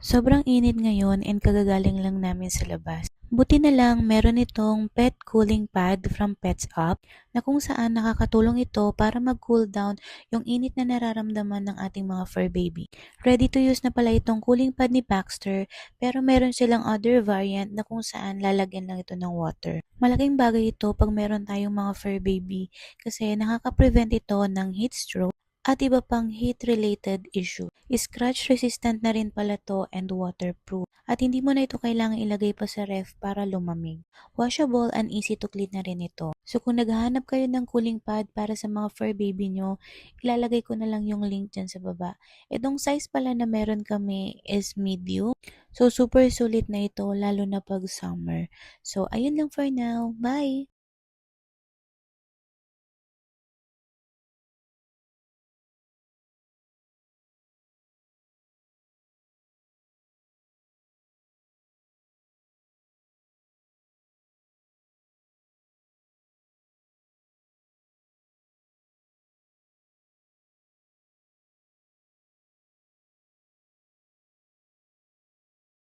Sobrang init ngayon and kagagaling lang namin sa labas. Buti na lang meron itong pet cooling pad from Pets Up na kung saan nakakatulong ito para mag-cool down yung init na nararamdaman ng ating mga fur baby. Ready to use na pala itong cooling pad ni Baxter pero meron silang other variant na kung saan lalagyan lang ito ng water. Malaking bagay ito pag meron tayong mga fur baby kasi nakaka-prevent ito ng heat stroke at iba pang heat-related issue. Scratch resistant na rin pala to and waterproof. At hindi mo na ito kailangang ilagay pa sa ref para lumamig. Washable and easy to clean na rin ito. So kung naghahanap kayo ng cooling pad para sa mga fur baby nyo, ilalagay ko na lang yung link dyan sa baba. Itong size pala na meron kami is medium. So super sulit na ito lalo na pag summer. So ayun lang for now. Bye!